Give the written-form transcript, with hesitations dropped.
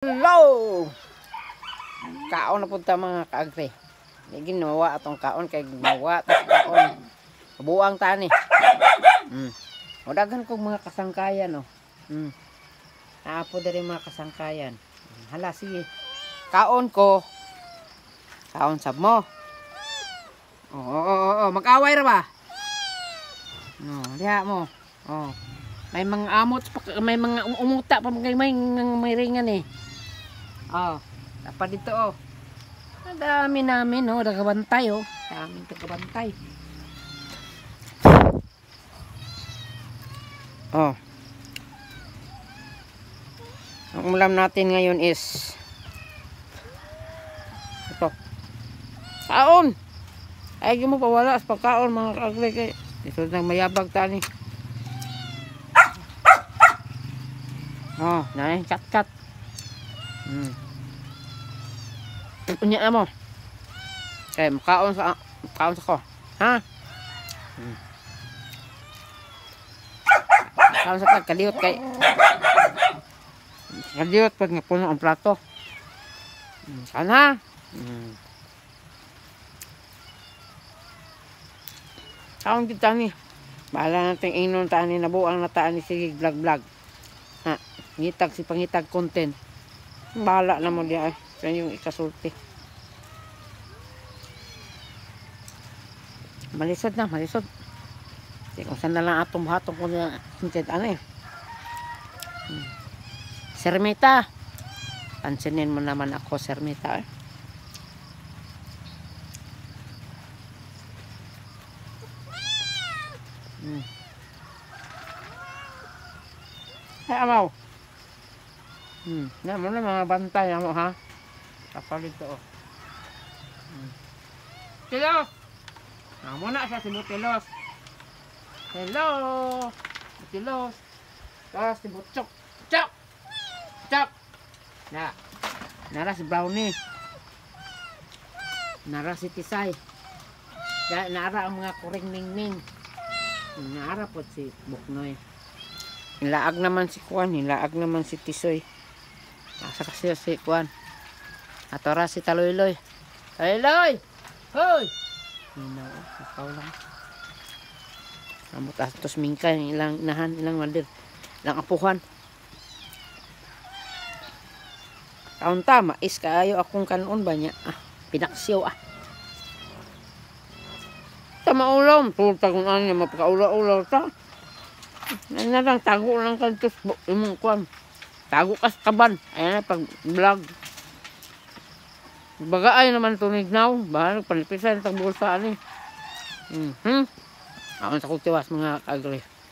Hello! Kaon na punta mga kaagre. Ginawa atong kaon kay ginawa tas kaon. Kabuang tani. O daghan kog mga kasangkayan oh. Naapo diri mga kasangkayan. Hala sige. Kaon ko. Kaon sab mo. Oo, mag-away ra ba? No, diha mo. Oh. May mga amot pa, may mga umuta pa may ringan eh. Oh, dapat dito oh. Ang dami namin oh, tagabantay oh. Daming tagabantay. Oh. Ang ulam natin ngayon is ito. Kaon. Ay mo pawala sa pagkaon mga kaagre kay ito nang mayabag tani. Oh, nain kat. Unya mo. Okay, makaon sa ko. Ha? Kaon sa kaliot kay. Kaliot pag napuno ang plato. Sana. Kaon kita ni. Bahala natin inon tani nabuang na tani sige vlog. Ha, ngitag si pangitag content. Bahala na mo diya sa yung ikasulti. Malisod. Di kung saan na lang atong hatong ko na content ano eh. Sermita. Pansinin mo naman ako sermita eh. Ay, amaw. Yan mo na mga bantay mo ha. Kapalit to oh. Tilos. Muna siya si Butilos. Hello. Butilos. Tapos si Butchok. Chok. Na. Nara si Brownie. Nara si Tisay. Nara ang mga kuring ningning. Nara po si Buknoy. Nilaag naman si Kuan, nilaag naman si Tisoy. Nasa kasi si Kuan. Atora si Taloyloy. Taloyloy! Hoy! Hinaw, ikaw lang. Amot atos mingka, ilang inahan, ilang mandir. Ilang apuhan. Kaon ta, mais kaayo akong kanon ba niya? Pinaksiw Tama ulam, tulta kung ano niya, mapakaulaw ta. Lang tago lang kantos imong kuan. Tago kas kaban. Ayan na pag vlog. Bagaay naman tunig now. Bahala panipisan tag bulsa ani. Ako sa kultiwas mga kaagre.